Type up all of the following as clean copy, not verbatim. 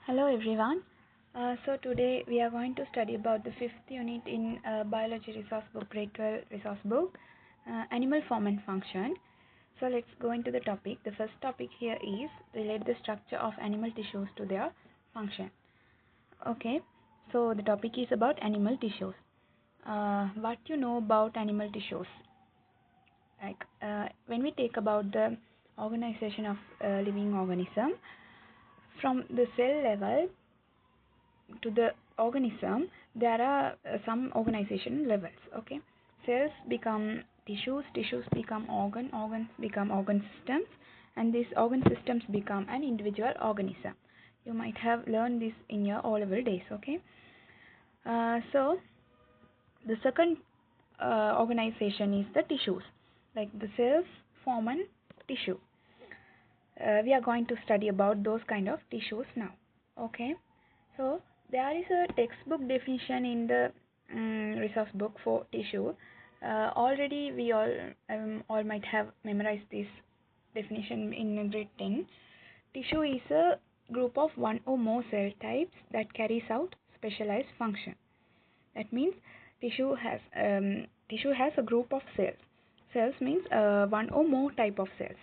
Hello everyone. So today we are going to study about the fifth unit in Biology Resource Book, Grade 12 Resource Book, Animal Form and Function. So let's go into the topic. The first topic here is relate the structure of animal tissues to their function. Okay, so the topic is about animal tissues. What you know about animal tissues? When we take about the organization of living organism, from the cell level to the organism, there are some organization levels. Okay, cells become tissues, tissues become organs become organ systems, and these organ systems become an individual organism. You might have learned this in your O-level days. Okay, so the second organization is the tissues, like the cells form an tissue. We are going to study about those kind of tissues now. Okay, so there is a textbook definition in the resource book for tissue. Already we all might have memorized this definition in grade 10. Tissue is a group of one or more cell types that carries out specialized function. That means tissue has a group of cells. Cells means one or more type of cells.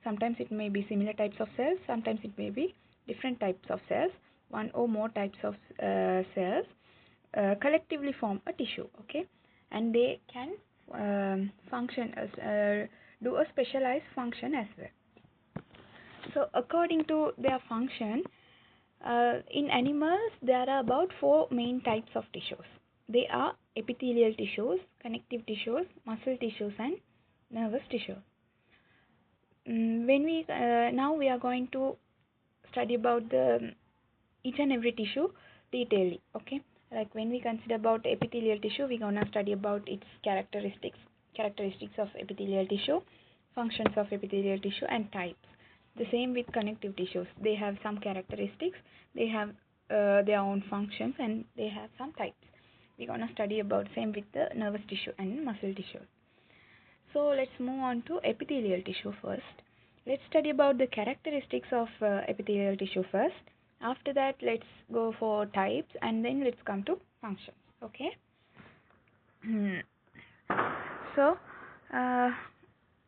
Sometimes it may be similar types of cells, sometimes it may be different types of cells. One or more types of cells collectively form a tissue. Okay, and they can function as do a specialized function as well. So according to their function, in animals there are about four main types of tissues. They are epithelial tissues, connective tissues, muscle tissues, and nervous tissue. Now we are going to study about the each and every tissue detailedly. Okay, like when we consider about epithelial tissue, we're gonna study about its characteristics of epithelial tissue, functions of epithelial tissue, and types. The same with connective tissues. They have some characteristics, they have their own functions, and they have some types. We're gonna study about same with the nervous tissue and muscle tissue. So let's move on to epithelial tissue first. Let's study about the characteristics of epithelial tissue first. After that, let's go for types, and then let's come to functions. Okay. So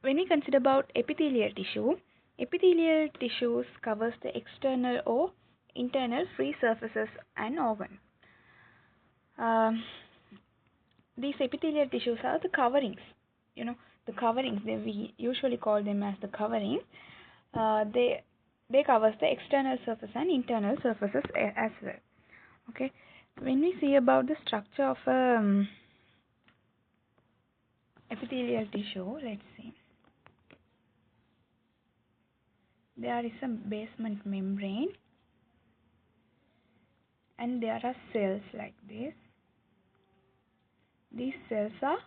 when we consider about epithelial tissues covers the external or internal free surfaces and organs. These epithelial tissues are the coverings. The coverings, we usually call them as the coverings. They covers the external surface and internal surfaces as well. Okay, when we see about the structure of epithelial tissue, let's see. There is a basement membrane, and there are cells like this. These cells are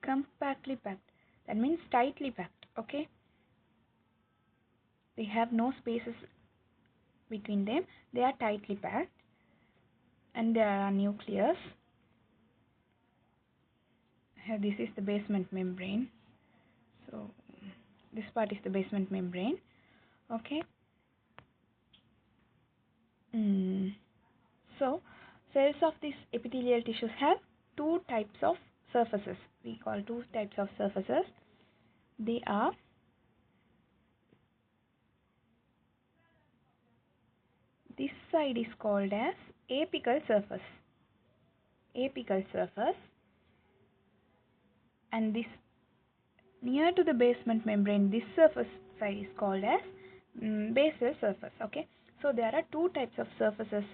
compactly packed. That means tightly packed. Okay, they have no spaces between them. They are tightly packed, and there are nucleus. Here, this is the basement membrane. So this part is the basement membrane. Okay. So cells of these epithelial tissues have two types of surfaces. We call two types of surfaces. They are this side is called as apical surface. Apical surface, and this near to the basement membrane, this surface side is called as basal surface. Okay, so there are two types of surfaces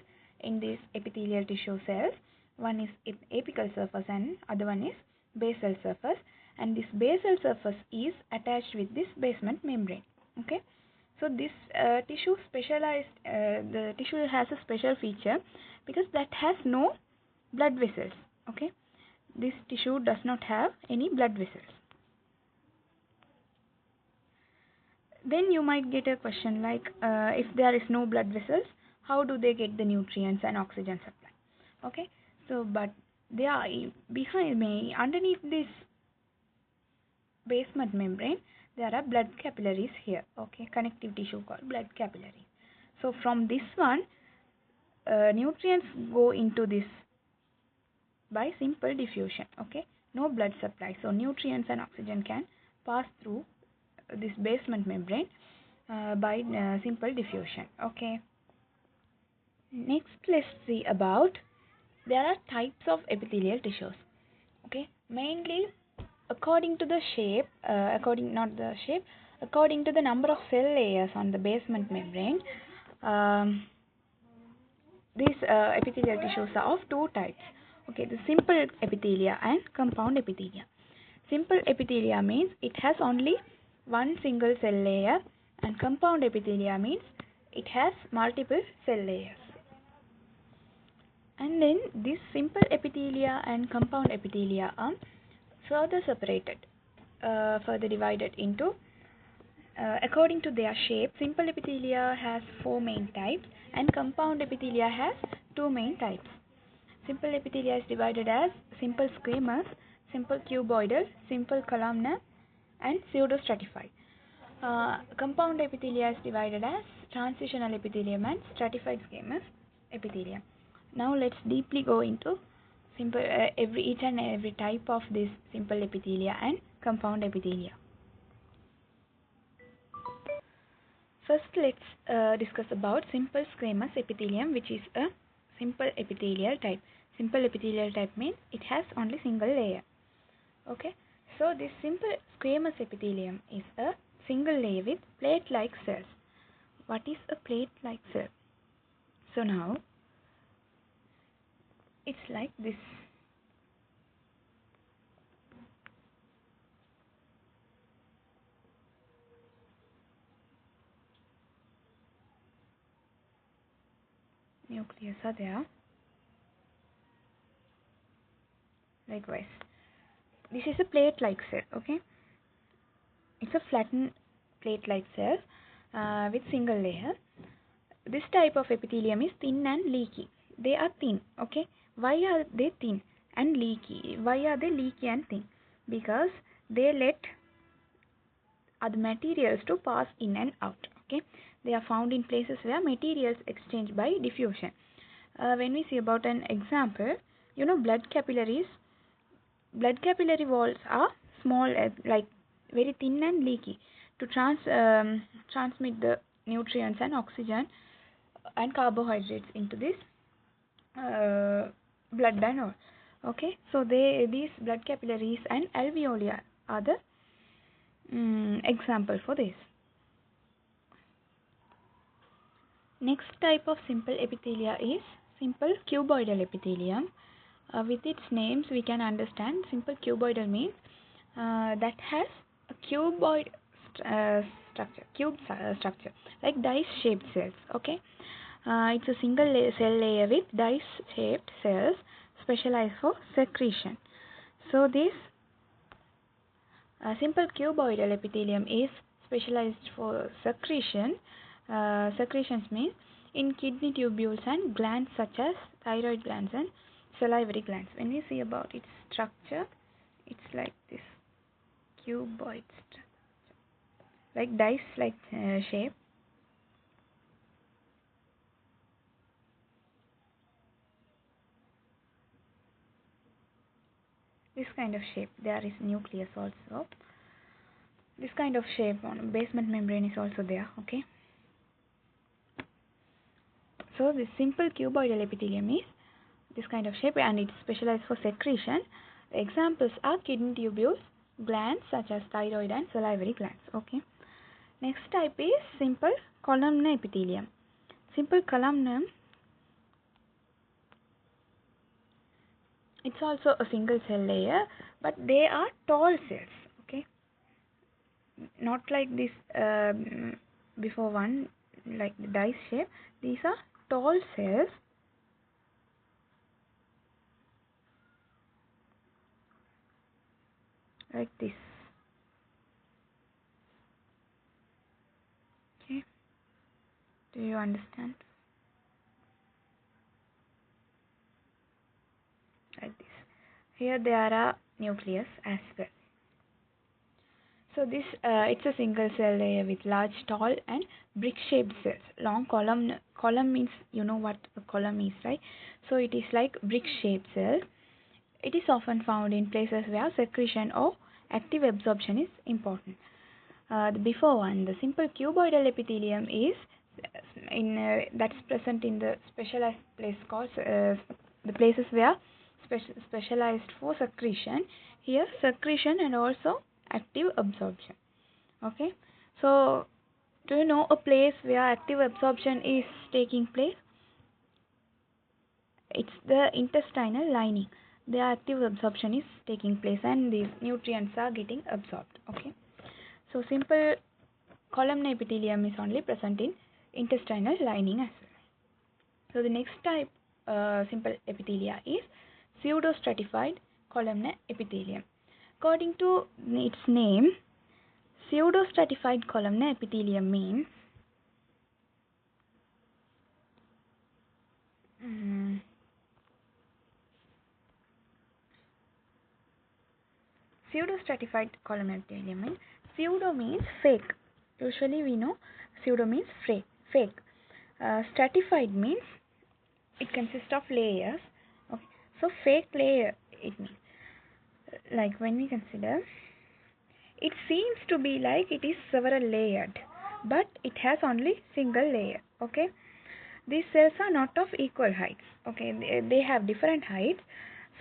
in these epithelial tissue cells. One is apical surface and other one is basal surface, and this basal surface is attached with this basement membrane. Okay, so this tissue the tissue has a special feature because that has no blood vessels. Okay, this tissue does not have any blood vessels. Then you might get a question like, if there is no blood vessels, how do they get the nutrients and oxygen supply? Okay, so but they are behind me, underneath this basement membrane, there are blood capillaries here. Okay, connective tissue called blood capillaries. So from this one, nutrients go into this by simple diffusion. Okay, no blood supply, so nutrients and oxygen can pass through this basement membrane by simple diffusion. Okay, next let's see about there are types of epithelial tissues. Okay, mainly according to the shape, according to the number of cell layers on the basement membrane. um, these epithelial tissues are of two types. Okay, the simple epithelia and compound epithelia. Simple epithelia means it has only one single cell layer, and compound epithelia means it has multiple cell layers. And then these simple epithelia and compound epithelia are further separated, further divided into according to their shape. Simple epithelia has four main types and compound epithelia has two main types. Simple epithelia is divided as simple squamous, simple cuboidal, simple columnar, and pseudostratified. Compound epithelia is divided as transitional epithelium and stratified squamous epithelium. Now let's deeply go into each and every type of this simple epithelia and compound epithelia. First, let's discuss about simple squamous epithelium, which is a simple epithelial type. Simple epithelial type means it has only single layer. Okay, so this simple squamous epithelium is a single layer with plate-like cells. What is a plate-like cell? So now it's like this. Nucleus are there. Likewise, this is a plate-like cell. Okay, it's a flattened plate-like cell with single layer. This type of epithelium is thin and leaky. They are thin. Okay, why are they thin and leaky? Why are they leaky and thin? Because they let other materials to pass in and out. Okay, they are found in places where materials exchange by diffusion. When we see about an example, blood capillaries. Blood capillary walls are small, like very thin and leaky to transmit the nutrients and oxygen and carbohydrates into this blood and all. Okay, so these blood capillaries and alveoli are the example for this. Next type of simple epithelia is simple cuboidal epithelium. With its names, we can understand simple cuboidal means that has a cuboid structure, like dice-shaped cells. Okay, it's a single cell layer with dice-shaped cells specialized for secretion. So this simple cuboidal epithelium is specialized for secretion. Secretions means in kidney tubules and glands such as thyroid glands and salivary glands. When we see about its structure, it's like this cuboid structure, like dice-like shape. This kind of shape. There is nucleus also. This kind of shape on basement membrane is also there. Okay. So this simple cuboidal epithelium is this kind of shape and it's specialized for secretion. Examples are kidney tubules, glands such as thyroid and salivary glands. Okay. Next type is simple columnar epithelium. Simple columnar, it's also a single cell layer, but they are tall cells. Okay, not like this before one, like the dice shape. These are tall cells like this. Okay, do you understand? Like this. Here there are nucleus as well. So this it's a single cell layer with large, tall, and brick-shaped cells. Long column means you know what a column is, right? So it is like brick-shaped cells. It is often found in places where secretion or active absorption is important. The before one, the simple cuboidal epithelium is that's present in the specialized place called the places where specialized for secretion. Here secretion and also active absorption. Okay, so do you know a place where active absorption is taking place? It's the intestinal lining. The active absorption is taking place and these nutrients are getting absorbed. Okay, so simple columnar epithelium is only present in intestinal lining as well. So the next type simple epithelia is pseudostratified columnar epithelium. According to its name, pseudostratified columnar epithelium means pseudostratified columnar epithelium means pseudo means fake. Usually we know pseudo means fake. Stratified means it consists of layers. Okay. So fake layer it means. Like when we consider, it seems to be like it is several layered, but it has only single layer. Okay, these cells are not of equal heights. Okay, they have different heights.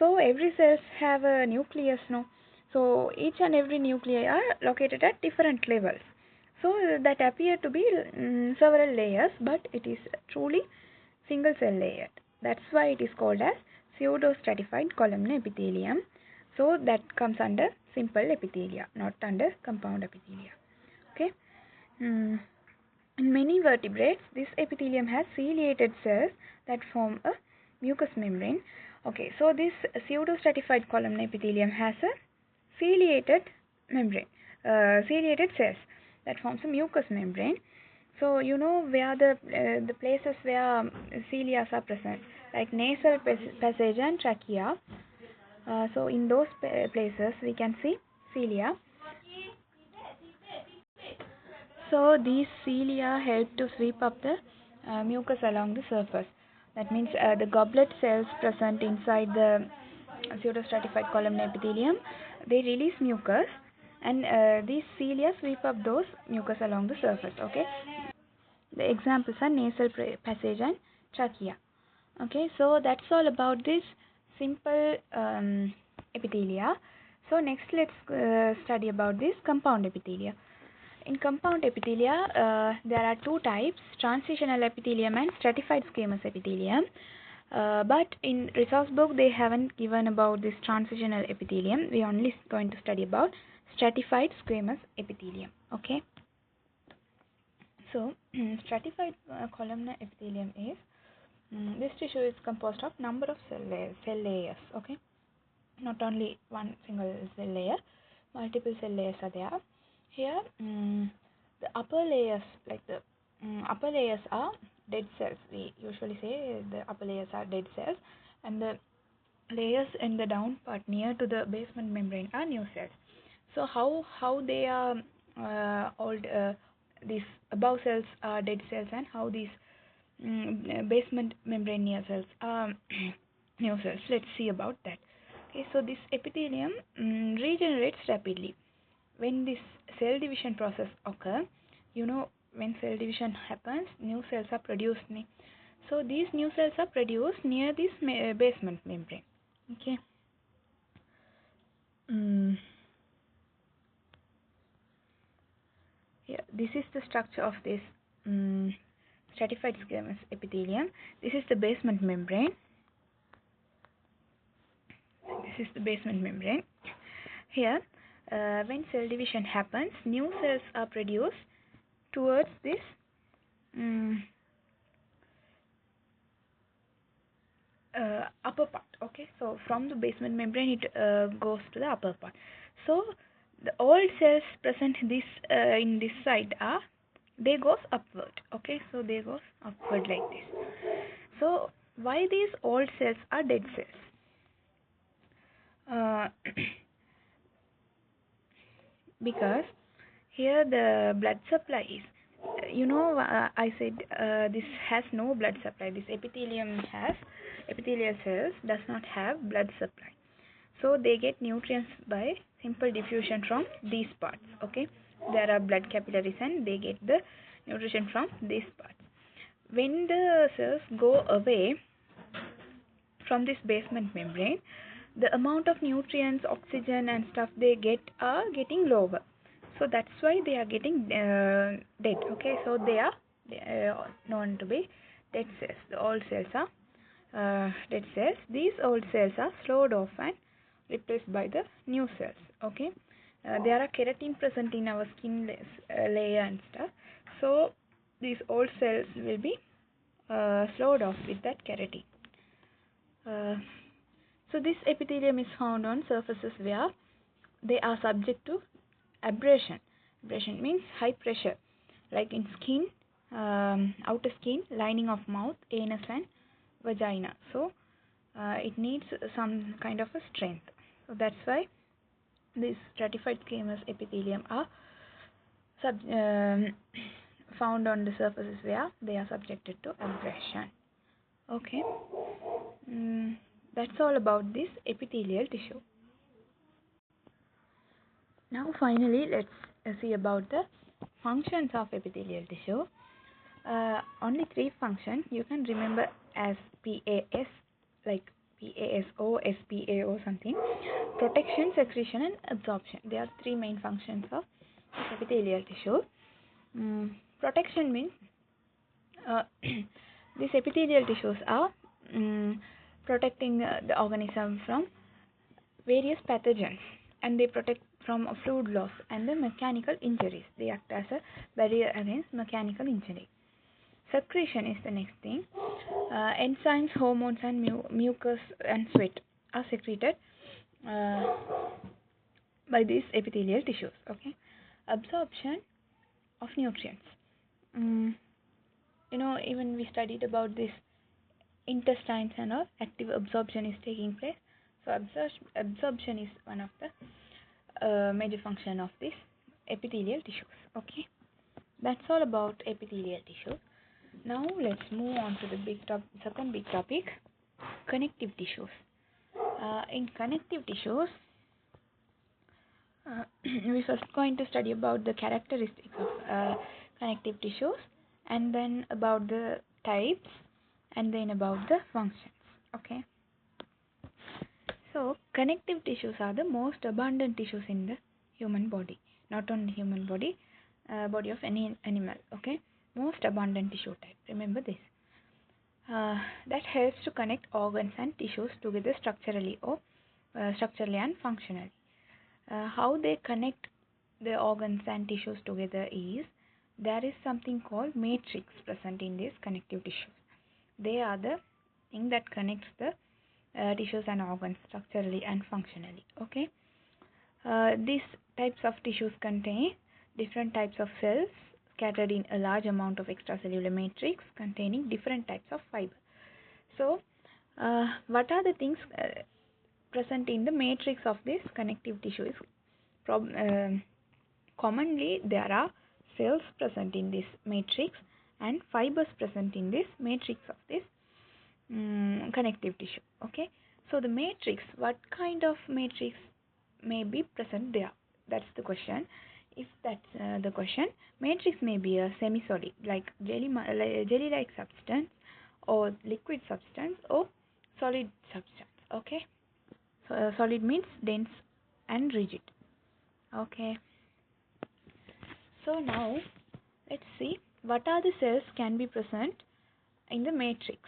So every cells have a nucleus, no. So each and every nuclei are located at different levels. So that appear to be several layers, but it is truly single cell layered. That's why it is called as pseudostratified columnar epithelium. So that comes under simple epithelia, not under compound epithelia. Okay. In many vertebrates, this epithelium has ciliated cells that form a mucous membrane. Okay, so this pseudostratified columnar epithelium has a ciliated membrane, ciliated cells that forms a mucous membrane. So you know where the places where cilia are present, like nasal passage and trachea. So in those places we can see cilia. So these cilia help to sweep up the mucus along the surface. That means the goblet cells present inside the pseudostratified columnar epithelium, they release mucus, and these cilia sweep up those mucus along the surface. Okay, the examples are nasal passage and trachea. Okay, so that's all about this simple epithelia. So next let's study about this compound epithelia. In compound epithelia, there are two types, transitional epithelium and stratified squamous epithelium. But in resource book, they haven't given about this transitional epithelium. We are only going to study about stratified squamous epithelium. Okay. So, stratified columnar epithelium is this tissue is composed of number of cell layers. Okay, not only one single cell layer, multiple cell layers are there. Here, the upper layers, like the upper layers are dead cells. We usually say the upper layers are dead cells, and the layers in the down part near to the basement membrane are new cells. So how they are old these above cells are dead cells, and how these basement membrane near cells are new cells. Let's see about that. Okay, so this epithelium regenerates rapidly when this cell division process occurs. You know, when cell division happens, new cells are produced. So these new cells are produced near this basement membrane. Okay. Here, this is the structure of this stratified squamous epithelium. This is the basement membrane. This is the basement membrane. Here, when cell division happens, new cells are produced towards this upper part. Okay, so from the basement membrane it goes to the upper part. So the old cells present this in this side are, they goes upward. Okay, so they goes upward like this. So why these old cells are dead cells? Because Here the blood supply is, I said this has no blood supply. This epithelial cells does not have blood supply. So they get nutrients by simple diffusion from these parts. Okay, there are blood capillaries and they get the nutrition from these parts. When the cells go away from this basement membrane, the amount of nutrients, oxygen and stuff they get are getting lower. So that's why they are getting dead. Okay, so they are known to be dead cells. The old cells are dead cells. These old cells are slowed off and replaced by the new cells. Okay, there are keratin present in our skin layer and stuff. So these old cells will be slowed off with that keratin. So this epithelium is found on surfaces where they are subject to abrasion. Abrasion means high pressure, like in skin, outer skin, lining of mouth, anus and vagina. So it needs some kind of a strength. So that's why these stratified squamous epithelium are found on the surfaces where they are subjected to abrasion. Okay. That's all about this epithelial tissue. Now finally let's see about the functions of epithelial tissue. Only 3 functions you can remember as PAS, like PASO, SPAO something. Protection, secretion and absorption. There are 3 main functions of epithelial tissue. Protection means these epithelial tissues are protecting the organism from various pathogens, and they protect from fluid loss and the mechanical injuries. They act as a barrier against mechanical injury. Secretion is the next thing. Enzymes, hormones and mucus and sweat are secreted by these epithelial tissues. Okay. Absorption of nutrients. Even we studied about this intestines and all, active absorption is taking place. So absorption is one of the major function of this epithelial tissues. Okay, that's all about epithelial tissues. Now let's move on to the second big topic, connective tissues. In connective tissues, we're first going to study about the characteristics of connective tissues, and then about the types, and then about the functions. Okay. So connective tissues are the most abundant tissues in the human body. Not only human body, body of any animal. Okay, most abundant tissue type. Remember this. That helps to connect organs and tissues together structurally and functionally. How they connect the organs and tissues together is, there is something called matrix present in these connective tissues. They are the thing that connects the tissues and organs structurally and functionally. Okay. These types of tissues contain different types of cells scattered in a large amount of extracellular matrix containing different types of fiber. So what are the things present in the matrix of this connective tissue is commonly there are cells present in this matrix and fibers present in this matrix of this connective tissue. Okay, so the matrix, what kind of matrix may be present there? That's the question. If that's the question, matrix may be a semi-solid, like jelly-like substance, or liquid substance, or solid substance. Okay, so solid means dense and rigid. Okay, so now let's see what are the cells can be present in the matrix.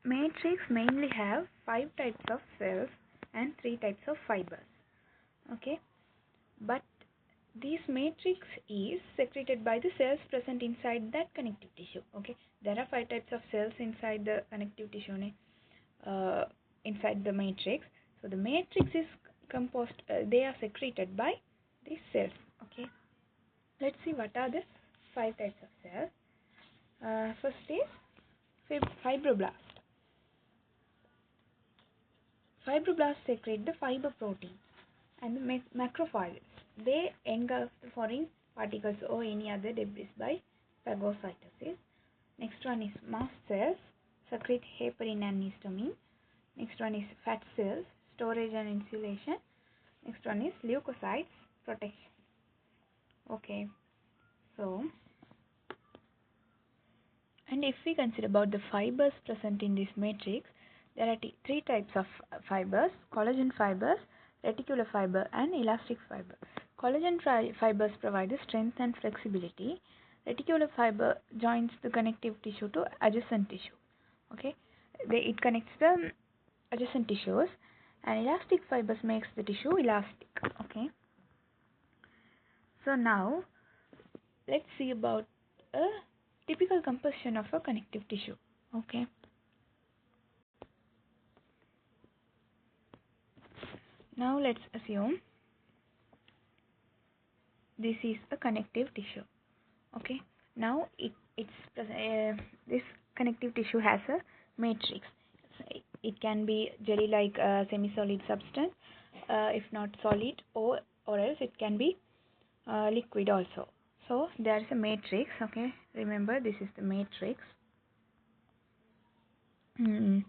Matrix mainly have 5 types of cells and 3 types of fibers. Okay, but this matrix is secreted by the cells present inside that connective tissue. Okay, there are 5 types of cells inside the connective tissue, inside the matrix. So the matrix is composed, they are secreted by these cells. Okay, let's see what are the 5 types of cells. First is fibroblast. Fibroblasts secrete the fiber protein and the macrophiles. They engulf the foreign particles or any other debris by phagocytosis. Next one is mast cells, secrete heparin and histamine. Next one is fat cells, storage and insulation. Next one is leukocytes, protection. Okay, so, and if we consider about the fibers present in this matrix, there are three types of fibers: collagen fibers, reticular fiber, and elastic fiber. Collagen fibers provide the strength and flexibility. Reticular fiber joins the connective tissue to adjacent tissue. Okay, it connects the adjacent tissues, and elastic fibers makes the tissue elastic. Okay, so now let's see about a typical composition of a connective tissue. Okay, now let's assume this is a connective tissue. Okay, now this connective tissue has a matrix. It can be jelly like semi-solid substance, if not solid, or else it can be liquid also. So there is a matrix. Okay, remember this is the matrix. Sorry,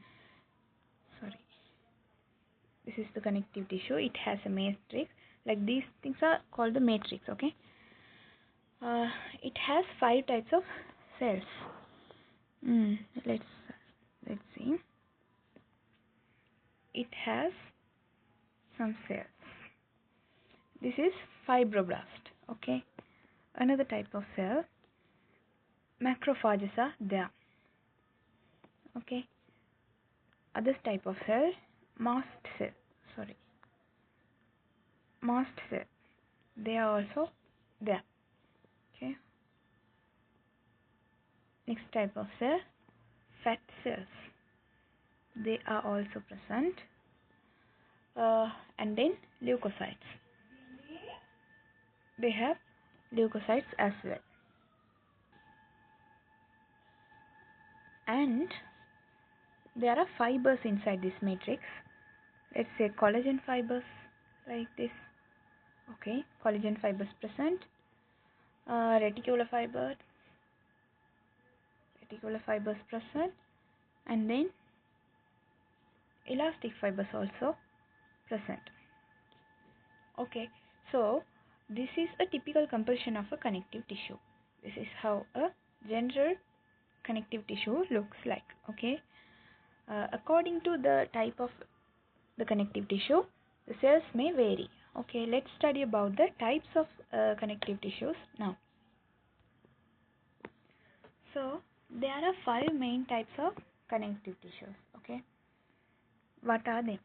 this is the connective tissue. It has a matrix. Like these things are called the matrix. Okay, it has 5 types of cells. Let's see. It has some cells. This is fibroblast. Okay, another type of cell. Macrophages are there. Okay, other type of cell, mast cell. They are also there. Okay, next type of cell, fat cells. They are also present. And then leukocytes. They have leukocytes as well. And there are fibers inside this matrix. Let's say collagen fibers, like this. Okay, collagen fibers present. Reticular fibers present, and then elastic fibers also present. Okay, so this is a typical composition of a connective tissue. This is how a general connective tissue looks like. Okay, according to the type of the connective tissue, the cells may vary. Okay, let's study about the types of connective tissues now. So there are 5 main types of connective tissues. Okay, what are they?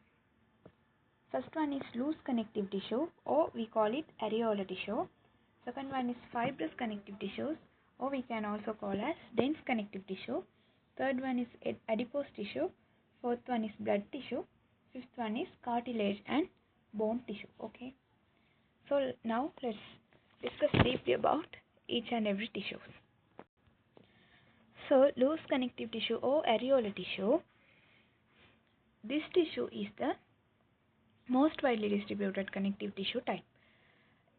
First one is loose connective tissue, or we call it areolar tissue. Second one is fibrous connective tissues, or we can also call as dense connective tissue. Third one is adipose tissue. Fourth one is blood tissue. Fifth one is cartilage and bone tissue. Okay, so now let's discuss deeply about each and every tissue. So loose connective tissue or areolar tissue, this tissue is the most widely distributed connective tissue type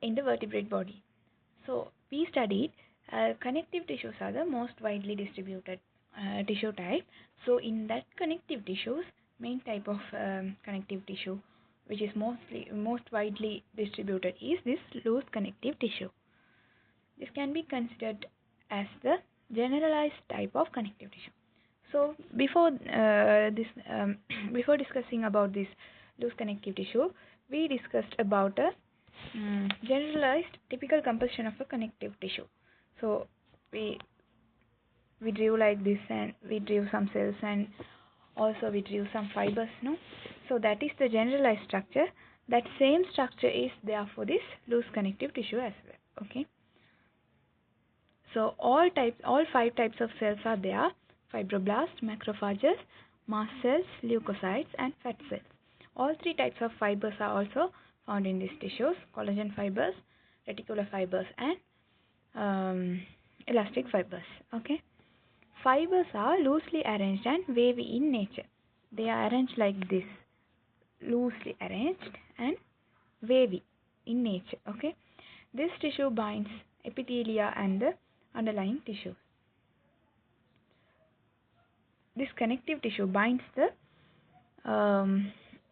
in the vertebrate body. So we studied connective tissues are the most widely distributed tissue type. So in that connective tissues, main type of connective tissue which is most widely distributed is this loose connective tissue. This can be considered as the generalized type of connective tissue. So before before discussing about this loose connective tissue, we discussed about a generalized typical composition of a connective tissue. So we drew like this, and we drew some cells, and also we drew some fibers, no? So that is the generalized structure. That same structure is there for this loose connective tissue as well. Okay, so all 5 types of cells are there: fibroblast, macrophages, mast cells, leukocytes, and fat cells. All 3 types of fibers are also found in these tissues: collagen fibers, reticular fibers, and elastic fibers. Okay, fibers are loosely arranged and wavy in nature. They are arranged like this, loosely arranged and wavy. in nature. Okay, this tissue binds epithelia and the underlying tissue. This connective tissue binds the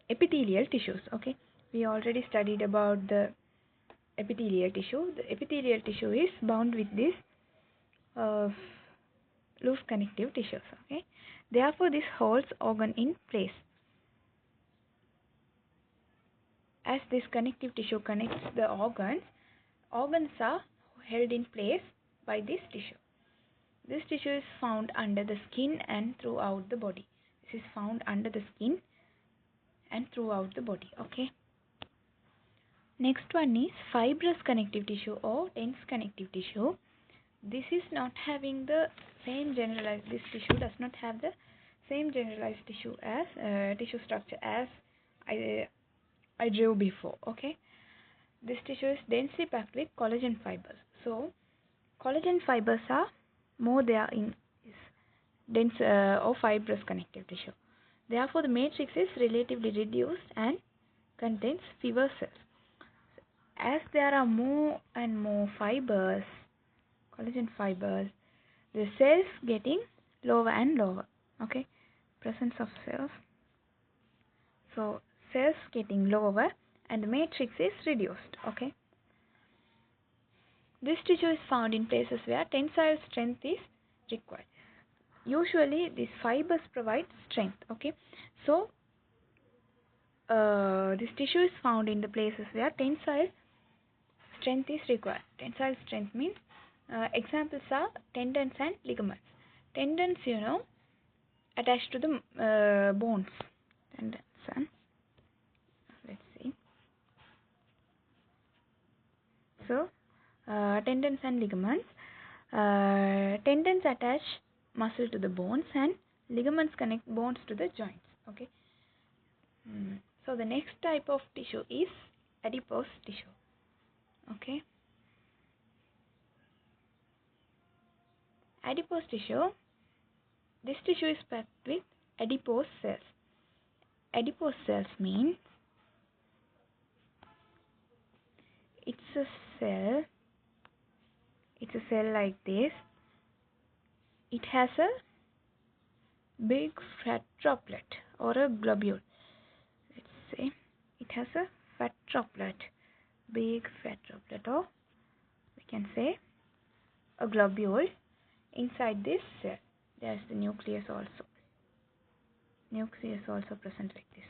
epithelial tissues. Okay, we already studied about the epithelial tissue. The epithelial tissue is bound with this uh, loose connective tissues. Okay, therefore this holds organ in place. As this connective tissue connects the organs, organs are held in place by this tissue. This tissue is found under the skin and throughout the body. This is found under the skin and throughout the body. Okay. Next one is fibrous connective tissue or dense connective tissue. This is not having the same generalized. This tissue does not have the same generalized tissue as tissue structure as I drew before. Okay. This tissue is densely packed with collagen fibers. So collagen fibers are more there in dense or fibrous connective tissue. Therefore, the matrix is relatively reduced and contains fewer cells. As there are more and more fibers, collagen fibers, the cells getting lower and lower. Okay, presence of cells. So cells getting lower and the matrix is reduced. Okay. This tissue is found in places where tensile strength is required. Usually these fibers provide strength. Okay, so this tissue is found in the places where tensile strength is required. Tensile strength means examples are tendons and ligaments. Tendons, attached to the bones. Tendons and let's see. So tendons and ligaments. Tendons attach muscle to the bones and ligaments connect bones to the joints. Okay. So the next type of tissue is adipose tissue. Okay. Adipose tissue. This tissue is packed with adipose cells. Adipose cells mean it's a cell like this. It has a big fat droplet or a globule. Let's say it has a fat droplet, big fat droplet, or we can say a globule inside this cell. There's the nucleus also. Nucleus also present like this.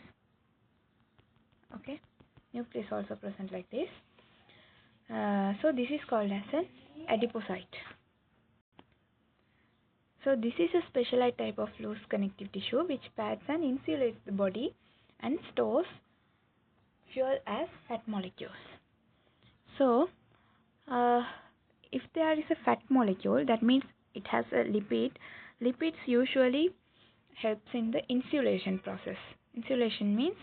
Okay, nucleus also present like this. So this is called as an adipocyte. So this is a specialized type of loose connective tissue which pads and insulates the body and stores fuel as fat molecules. So if there is a fat molecule, that means it has a lipid. Lipids usually helps in the insulation process. Insulation means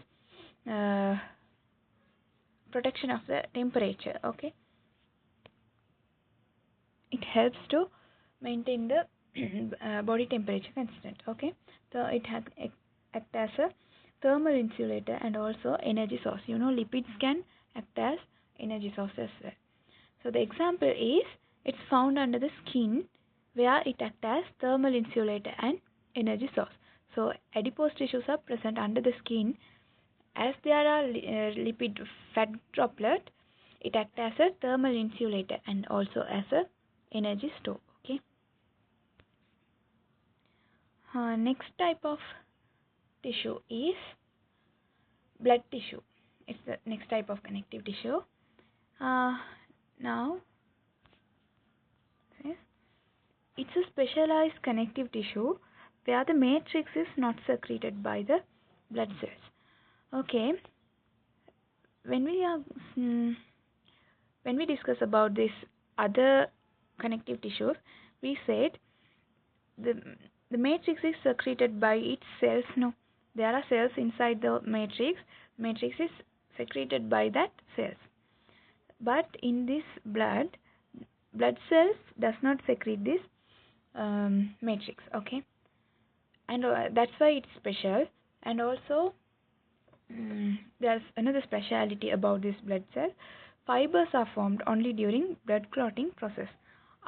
protection of the temperature. Okay, it helps to maintain the body temperature constant. Okay, so it has act as a thermal insulator and also energy source. Lipids can act as energy source as well. So the example is it's found under the skin where it acts as thermal insulator and energy source. So adipose tissues are present under the skin. As there are lipid fat droplet, it acts as a thermal insulator and also as a energy store. Okay. Next type of tissue is blood tissue. It's the next type of connective tissue. Now, it's a specialized connective tissue where the matrix is not secreted by the blood cells. Okay, when we discuss about this other connective tissues, we said the matrix is secreted by its cells. No, there are cells inside the matrix. Matrix is secreted by that cells. But in this blood cells does not secrete this matrix. Okay, and that's why it's special. And also there's another speciality about this blood cell. Fibers are formed only during blood clotting process.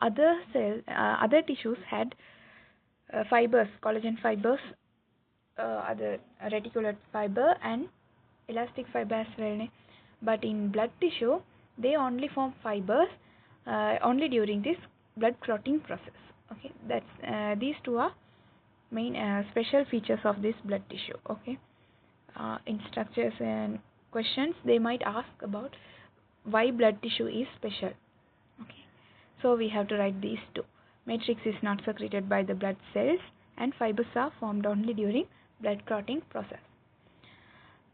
Other tissues had fibers, collagen fibers, other reticular fiber and elastic fiber as well. But in blood tissue, they only form fibers only during this blood clotting process. Okay, that's these two are main special features of this blood tissue. Okay, in structures and questions, they might ask about why blood tissue is special. Okay, so we have to write these two. Matrix is not secreted by the blood cells, and fibers are formed only during blood clotting process.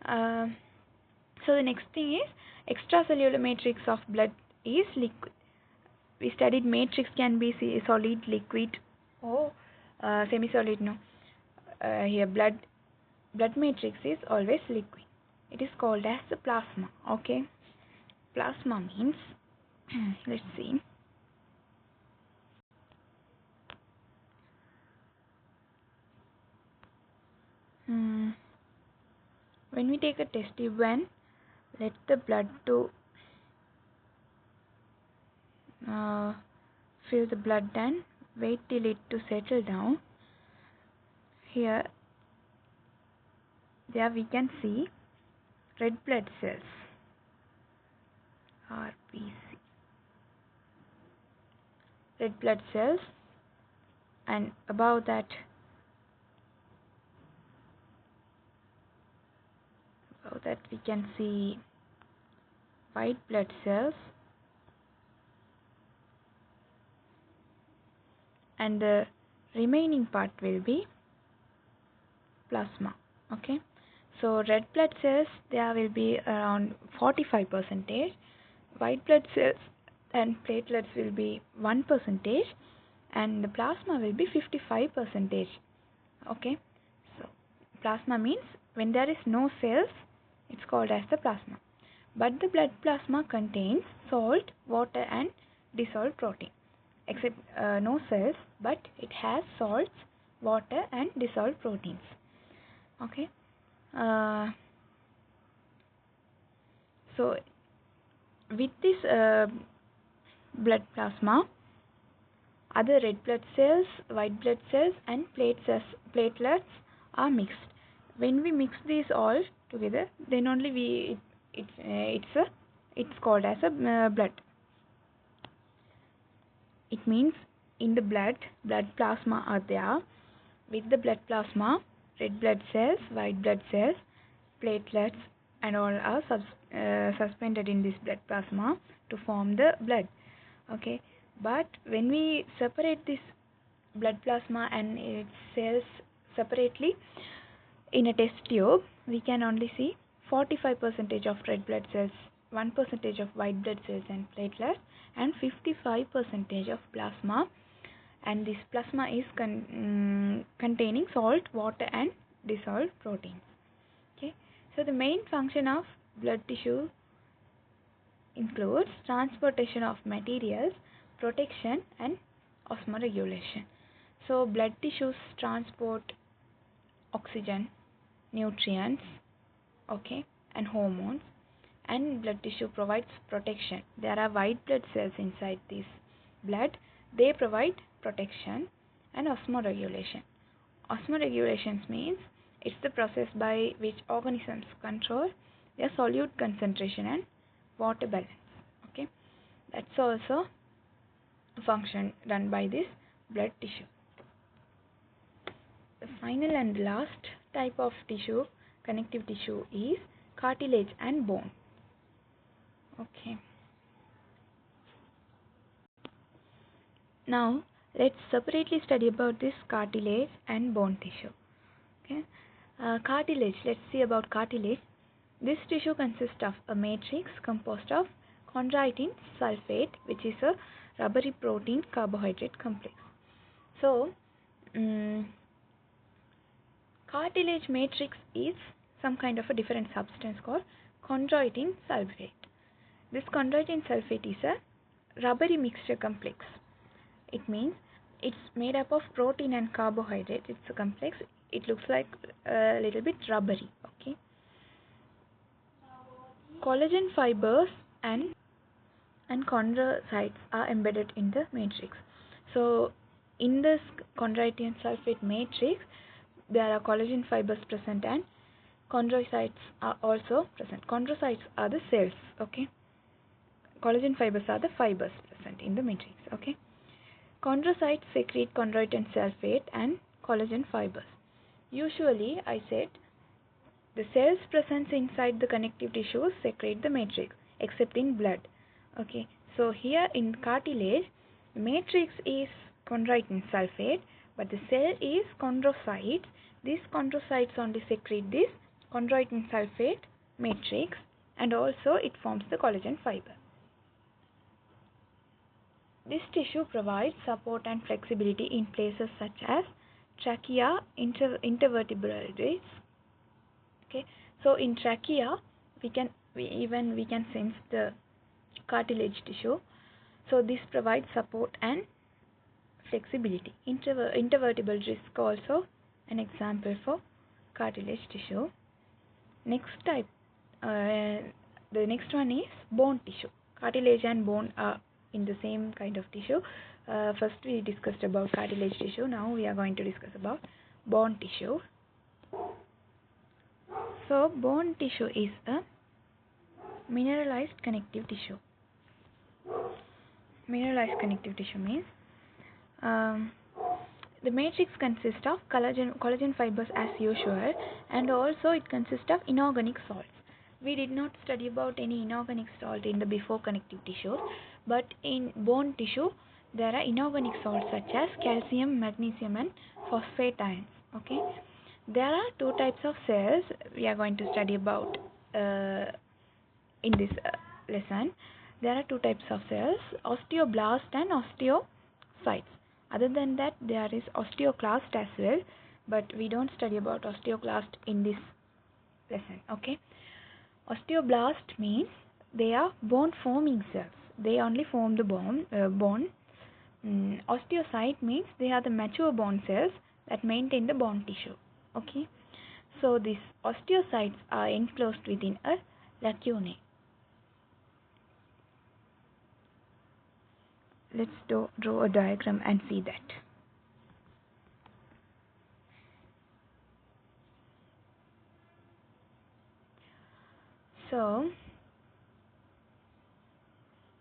So the next thing is extracellular matrix of blood is liquid. We studied matrix can be solid, liquid, or semi-solid. No, here blood matrix is always liquid. It is called as the plasma. Okay, plasma means let's see. When we take a test tube and let the blood to fill the blood and wait till it to settle down. Here, there we can see red blood cells, RBC. Red blood cells, and above that we can see white blood cells, and the remaining part will be plasma. Okay, so red blood cells, there will be around 45%, white blood cells and platelets will be 1%, and the plasma will be 55%. Okay, so plasma means when there is no cells, it's called as the plasma. But the blood plasma contains salt, water and dissolved protein. Except no cells, but it has salts, water and dissolved proteins. Okay. So with this blood plasma, other red blood cells, white blood cells and platelets are mixed. When we mix these all together, then only it's called as a blood. It means in the blood plasma are there. With the blood plasma, red blood cells, white blood cells, platelets and all are suspended in this blood plasma to form the blood. Okay, but when we separate this blood plasma and its cells separately in a test tube, we can only see 45% of red blood cells, 1% of white blood cells and platelets, and 55% of plasma. And this plasma is containing salt, water and dissolved proteins. Okay, so the main function of blood tissue includes transportation of materials, protection and osmoregulation. So blood tissues transport oxygen, nutrients, okay, and hormones, and blood tissue provides protection. There are white blood cells inside this blood. They provide protection and osmoregulation. Osmoregulation means it's the process by which organisms control their solute concentration and water balance. Okay, that's also a function done by this blood tissue. The final and last type of tissue, connective tissue, is cartilage and bone. Okay. Now let's separately study about this cartilage and bone tissue. Okay. Cartilage. Let's see about cartilage. This tissue consists of a matrix composed of chondroitin sulfate, which is a rubbery protein carbohydrate complex. So, cartilage matrix is some kind of a different substance called chondroitin sulfate. This chondroitin sulfate is a rubbery mixture complex. It means it's made up of protein and carbohydrate. It's a complex. It looks like a little bit rubbery. Okay. Collagen fibers and and chondrocytes are embedded in the matrix. So in this chondroitin sulfate matrix, there are collagen fibers present and chondrocytes are also present. Chondrocytes are the cells, okay? Collagen fibers are the fibers present in the matrix, okay? Chondrocytes secrete chondroitin sulfate and collagen fibers. Usually, I said the cells present inside the connective tissues secrete the matrix, except in blood. Okay, so here in cartilage, matrix is chondroitin sulfate, but the cell is chondrocytes. These chondrocytes only secrete this chondroitin sulfate matrix, and also it forms the collagen fiber. This tissue provides support and flexibility in places such as trachea, intervertebrates. Okay, so in trachea, we can sense the cartilage tissue. So this provides support and flexibility. Intervertebral disc also an example for cartilage tissue. Next type, the next one is bone tissue. Cartilage and bone are in the same kind of tissue. First we discussed about cartilage tissue. Now we are going to discuss about bone tissue. So bone tissue is a mineralized connective tissue. Mineralized connective tissue means the matrix consists of collagen fibers as usual, and also it consists of inorganic salts. We did not study about any inorganic salt in the before connective tissues, but in bone tissue there are inorganic salts such as calcium, magnesium and phosphate ions. Okay, there are two types of cells we are going to study about in this lesson. There are two types of cells, osteoblast and osteocytes. Other than that, there is osteoclast as well, but we don't study about osteoclast in this lesson. Okay, osteoblast means they are bone forming cells. They only form the bone. Osteocyte means they are the mature bone cells that maintain the bone tissue. Okay, so these osteocytes are enclosed within a lacunae. Let's draw a diagram and see that. So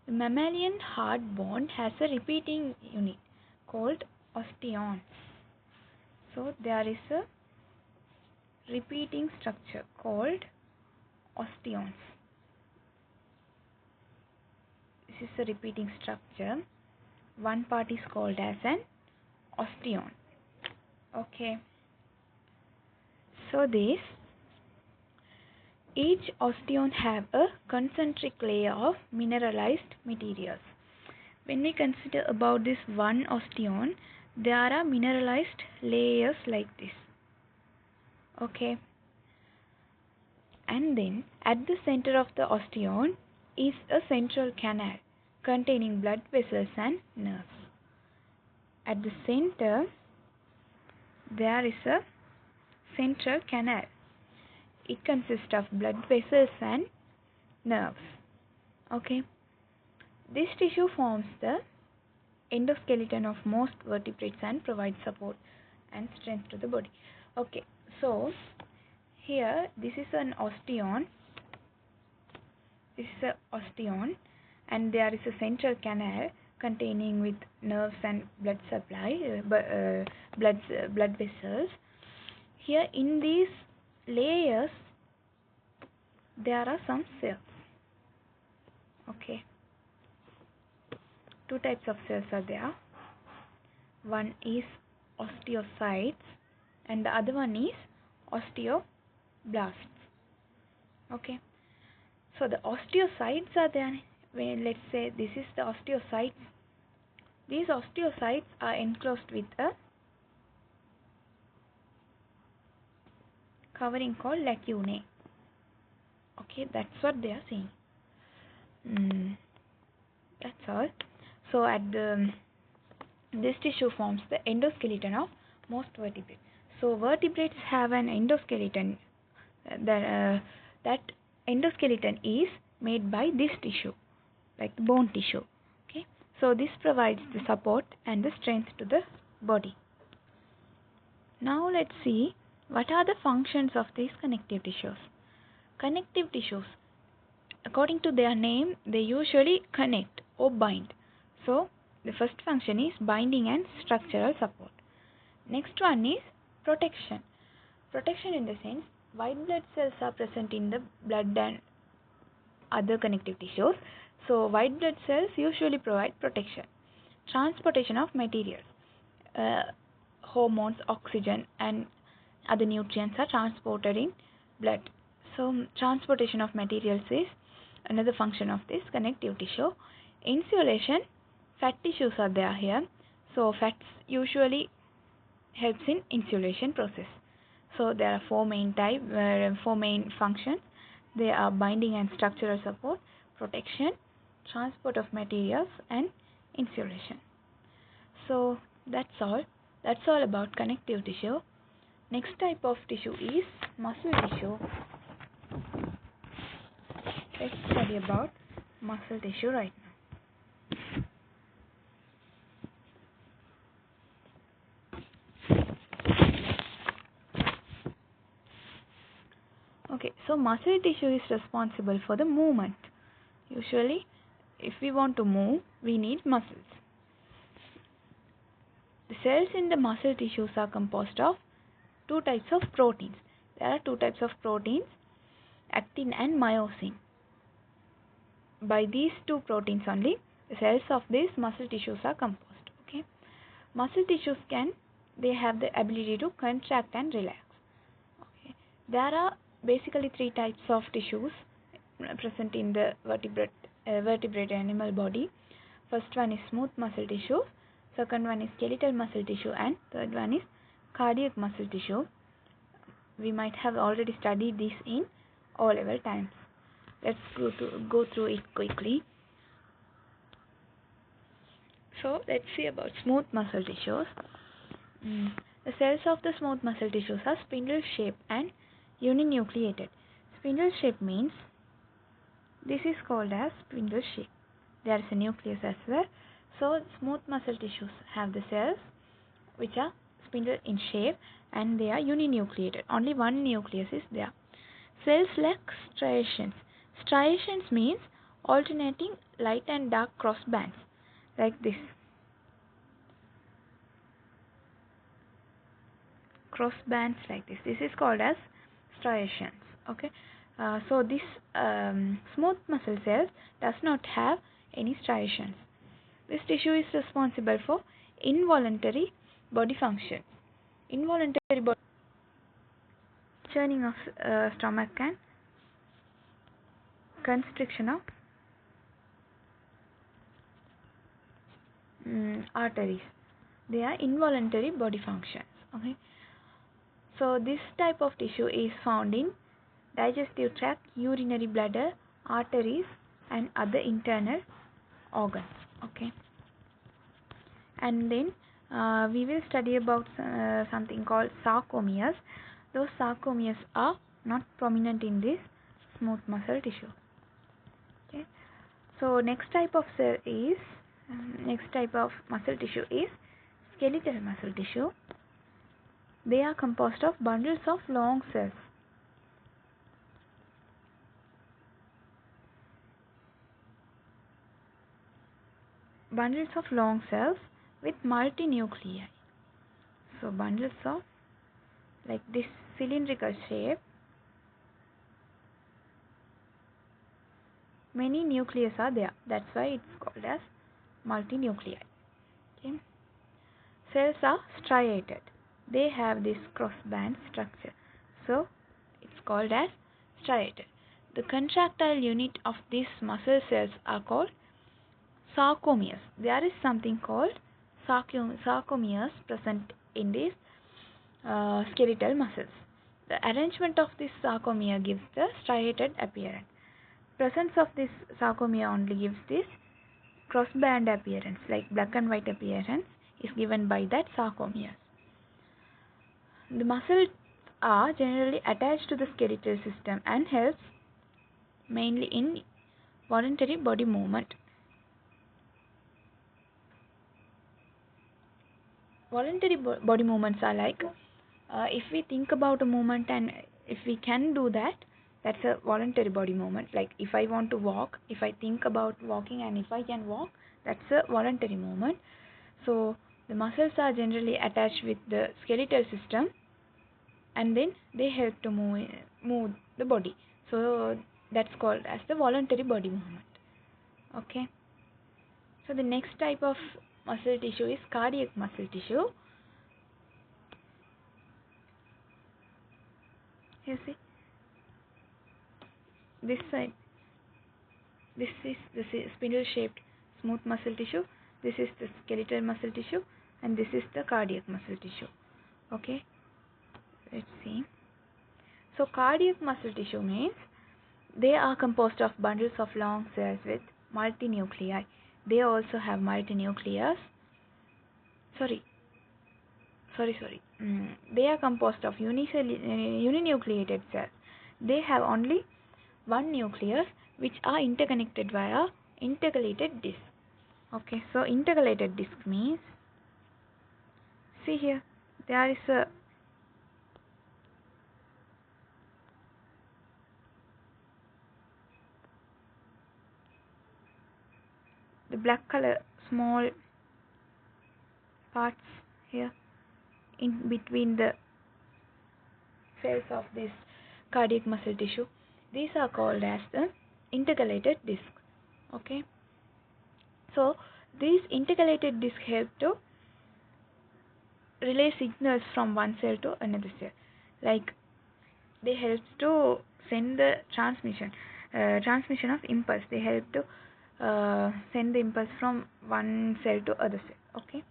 the mammalian hard bone has a repeating unit called osteons. So there is a repeating structure called osteons. This is a repeating structure. One part is called as an osteon. Okay, so each osteon have a concentric layer of mineralized materials. When we consider about this one osteon, there are mineralized layers like this. Okay, and then at the center of the osteon is a central canal containing blood vessels and nerves. At the center there is a central canal. It consists of blood vessels and nerves. Okay, this tissue forms the endoskeleton of most vertebrates and provides support and strength to the body. Okay, so here this is an osteon. This is an osteon, and there is a central canal containing with nerves and blood supply, blood vessels. Here in these layers there are some cells. Okay, two types of cells are there. One is osteocytes and the other one is osteoblasts. Okay, so the osteocytes are there. When let's say this is the osteocytes, these osteocytes are enclosed with a covering called lacunae. Okay, that's what they are saying. That's all. So at this tissue forms the endoskeleton of most vertebrates. So vertebrates have an endoskeleton. That endoskeleton is made by this tissue. like the bone tissue. Okay, so this provides the support and the strength to the body. Now let's see what are the functions of these connective tissues. Connective tissues, according to their name, they usually connect or bind. So the first function is binding and structural support. Next one is protection. Protection in the sense, white blood cells are present in the blood and other connective tissues. So white blood cells usually provide protection. Transportation of materials. Hormones, oxygen and other nutrients are transported in blood. So transportation of materials is another function of this connective tissue. Insulation, fat tissues are there here. So fats usually helps in insulation process. So there are four main functions. They are binding and structural support, protection, transport of materials and insulation. So that's all about connective tissue. Next type of tissue is muscle tissue. Let's study about muscle tissue right now. Okay, so muscle tissue is responsible for the movement. Usually, if we want to move, we need muscles. The cells in the muscle tissues are composed of two types of proteins. There are two types of proteins, actin and myosin. By these two proteins only, the cells of these muscle tissues are composed. Okay, muscle tissues they have the ability to contract and relax. Okay, there are basically three types of tissues present in the vertebrate animal body. First one is smooth muscle tissue, second one is skeletal muscle tissue, and third one is cardiac muscle tissue. We might have already studied this in O-level times. Let's go through it quickly. So let's see about smooth muscle tissues. The cells of the smooth muscle tissues are spindle shaped and uninucleated. Spindle shape means this is called as spindle shape. There is a nucleus as well. So smooth muscle tissues have the cells which are spindle in shape and they are uninucleated. Only one nucleus is there. Cells lack striations. Striations means alternating light and dark cross bands like this. Cross bands like this. This is called as striations. Okay. So this smooth muscle cells does not have any striations. This tissue is responsible for involuntary body functions. Involuntary body churning of stomach and constriction of arteries. They are involuntary body functions. Okay. So this type of tissue is found in digestive tract, urinary bladder, arteries and other internal organs. Okay. And then we will study about something called sarcomeres. Those sarcomeres are not prominent in this smooth muscle tissue. Okay. So next type of muscle tissue is skeletal muscle tissue. They are composed of bundles of long cells. Bundles of long cells with multinuclei. So bundles of like this cylindrical shape. Many nuclei are there. That's why it's called as multinuclei. Okay. Cells are striated. They have this crossband structure. So it's called as striated. The contractile unit of these muscle cells are called sarcomeres. There is something called sarcomeres present in these skeletal muscles. The arrangement of this sarcomere gives the striated appearance. Presence of this sarcomere only gives this crossband appearance, like black and white appearance is given by that sarcomere. The muscles are generally attached to the skeletal system and helps mainly in voluntary body movement. voluntary body movements are like, if we think about a movement and if we can do that, that's a voluntary body movement. Like if I want to walk, if I think about walking and if I can walk, that's a voluntary movement. So the muscles are generally attached with the skeletal system, and then they help to move the body. So that's called as the voluntary body movement. Okay. So the next type of muscle tissue is cardiac muscle tissue. You see, this side, this is the spindle shaped smooth muscle tissue, this is the skeletal muscle tissue, and this is the cardiac muscle tissue. Okay, let's see. So cardiac muscle tissue means they are composed of bundles of long cells with multinuclei. They also have multinucleus. Sorry. They are composed of uninucleated cells. They have only one nucleus, which are interconnected via intercalated disc. Okay, so intercalated disc means, see here, there is the black color small parts here in between the cells of this cardiac muscle tissue. These are called as the intercalated disc. Okay, so these intercalated discs help to relay signals from one cell to another cell. Like they help to send the transmission of impulse. They help to send the impulse from one cell to other cell. Okay,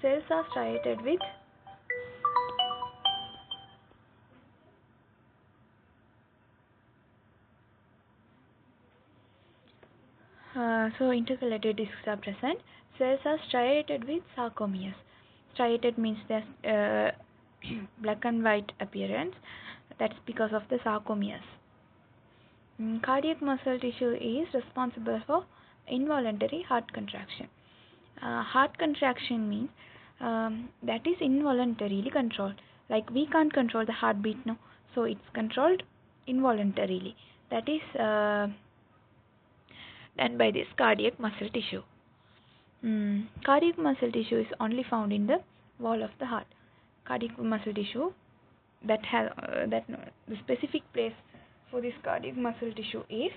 cells are striated with so intercalated discs are present. Cells are striated with sarcomeres. Striated means there's black and white appearance. That's because of the sarcomeres. Cardiac muscle tissue is responsible for involuntary heart contraction. Heart contraction means that is involuntarily controlled. Like we can't control the heartbeat now, so it's controlled involuntarily. That is done by this cardiac muscle tissue. Cardiac muscle tissue is only found in the wall of the heart. Cardiac muscle tissue that has the specific place for this cardiac muscle tissue is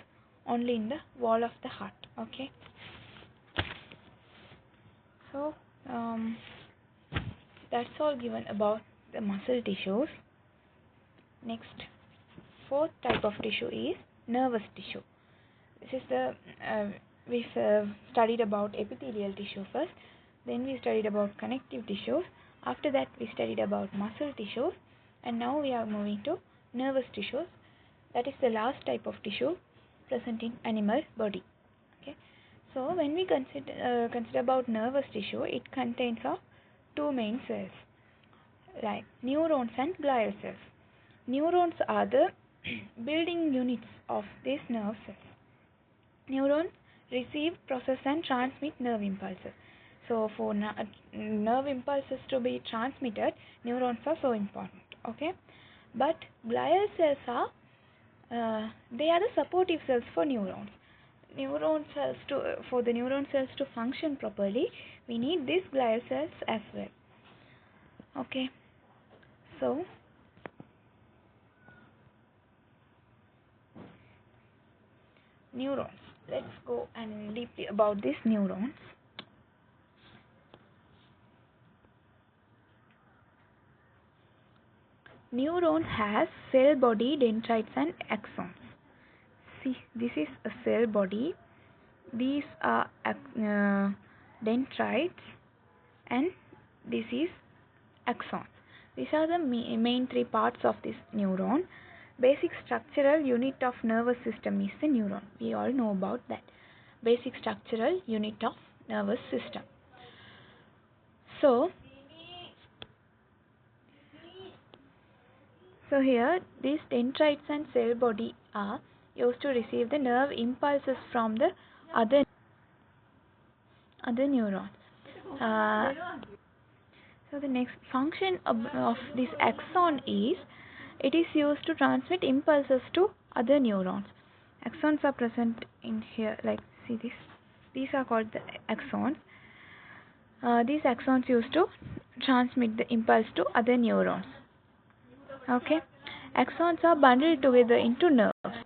only in the wall of the heart. Okay. So that's all given about the muscle tissues. Next, fourth type of tissue is nervous tissue. This is the we studied about epithelial tissue first, then we studied about connective tissues, after that we studied about muscle tissues, and now we are moving to nervous tissues. That is the last type of tissue present in animal body. Okay, so when we consider about nervous tissue, it contains of two main cells, like neurons and glial cells. Neurons are the building units of these nerve cells. Neurons receive, process and transmit nerve impulses. So for nerve impulses to be transmitted, neurons are so important. Okay, but glial cells are they are the supportive cells for neurons. For the neuron cells to function properly, we need these glial cells as well. Okay, so neurons. Let's go and deeply about these neurons. Neuron has cell body, dendrites and axons. See, this is a cell body. These are dendrites and this is axons. These are the main three parts of this neuron. Basic structural unit of nervous system is the neuron. We all know about that. Basic structural unit of nervous system. So here these dendrites and cell body are used to receive the nerve impulses from the other neurons. Uh, so the next function of this axon is it is used to transmit impulses to other neurons. Axons are present in here, like see this. These are called the axons. These axons used to transmit the impulse to other neurons. Okay, axons are bundled together into nerves,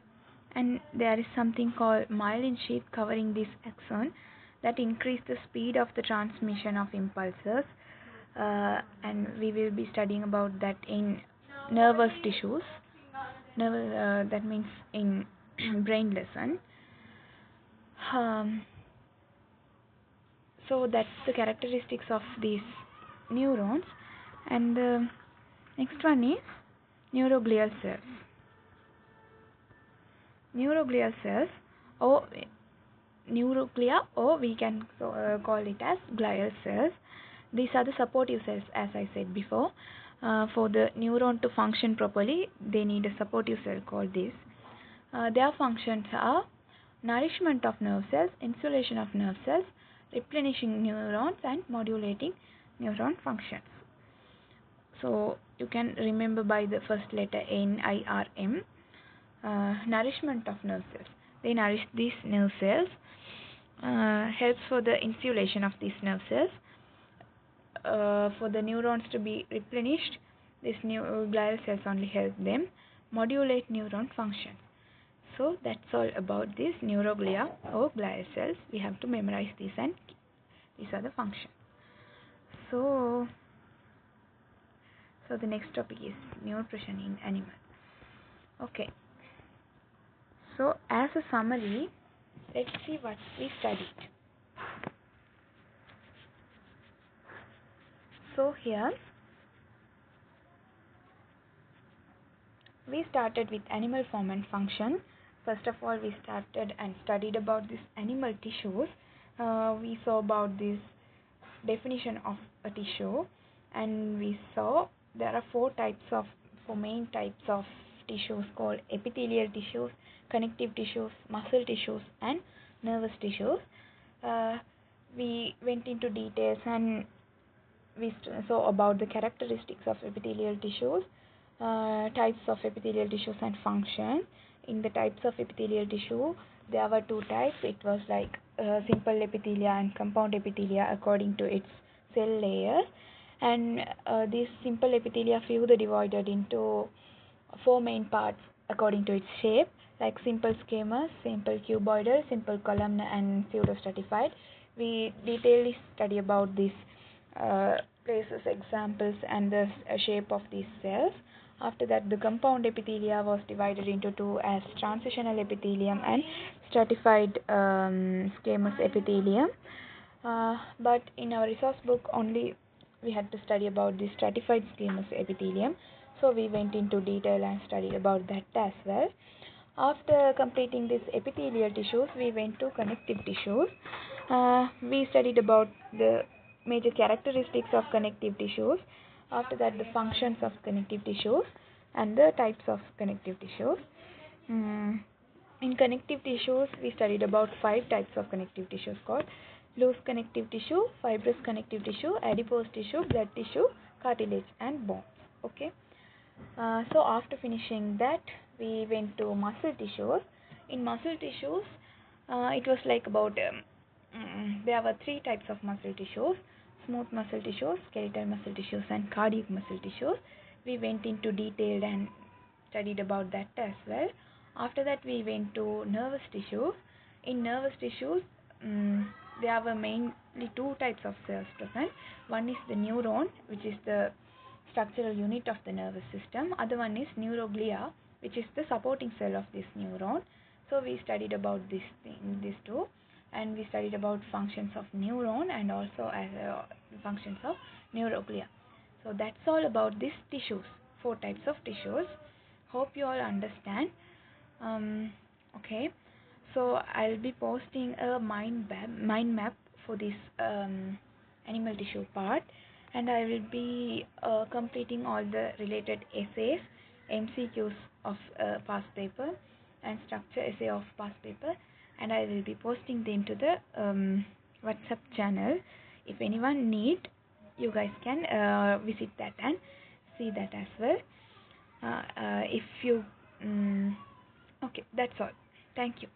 and there is something called myelin sheath covering this axon that increase the speed of the transmission of impulses, and we will be studying about that in nervous tissues. That means in brain lesson. Um, so that's the characteristics of these neurons, and the next one is neuroglial cells. Neuroglial cells, or neuroglia, or we can call it as glial cells. These are the supportive cells, as I said before. For the neuron to function properly, they need a supportive cell called this. Their functions are nourishment of nerve cells, insulation of nerve cells, replenishing neurons, and modulating neuron functions. So you can remember by the first letter NIRM, nourishment of nerve cells. They nourish these nerve cells, helps for the insulation of these nerve cells, for the neurons to be replenished. These glial cells only help them modulate neuron function. So that's all about this neuroglia or glial cells. We have to memorize these, and these are the functions. So the next topic is nutrition in animals. Okay. So as a summary, let's see what we studied. So here we started with animal form and function. First of all, we started and studied about this animal tissues. We saw about this definition of a tissue, and we saw there are four main types of tissues called epithelial tissues, connective tissues, muscle tissues, and nervous tissues. We went into details, and we saw about the characteristics of epithelial tissues, types of epithelial tissues, and function. In the types of epithelial tissue, there were two types. It was like simple epithelia and compound epithelia according to its cell layers. And these simple epithelia further divided into four main parts according to its shape, like simple squamous, simple cuboidal, simple columnar, and pseudostratified. We detailedly study about these places, examples, and the shape of these cells. After that, the compound epithelia was divided into two, as transitional epithelium and stratified squamous epithelium. But in our resource book only we had to study about the stratified squamous epithelium, so we went into detail and studied about that as well. After completing these epithelial tissues, we went to connective tissues. We studied about the major characteristics of connective tissues. After that, the functions of connective tissues and the types of connective tissues. In connective tissues, we studied about 5 types of connective tissues called loose connective tissue, fibrous connective tissue, adipose tissue, blood tissue, cartilage, and bones. Okay. So after finishing that, we went to muscle tissues. In muscle tissues, it was like about there were 3 types of muscle tissues: smooth muscle tissues, skeletal muscle tissues, and cardiac muscle tissues. We went into detail and studied about that as well. After that, we went to nervous tissues. In nervous tissues, there were mainly 2 types of cells present. One is the neuron, which is the structural unit of the nervous system. Other one is neuroglia, which is the supporting cell of this neuron. So we studied about these two, and we studied about functions of neuron and also functions of neuroglia. So that's all about these tissues, 4 types of tissues. Hope you all understand. Okay, so I'll be posting a mind map for this animal tissue part, and I will be completing all the related essays, MCQs of past paper, and structure essay of past paper, and I will be posting them to the WhatsApp channel. If anyone need, you guys can visit that and see that as well. If you okay, that's all. Thank you.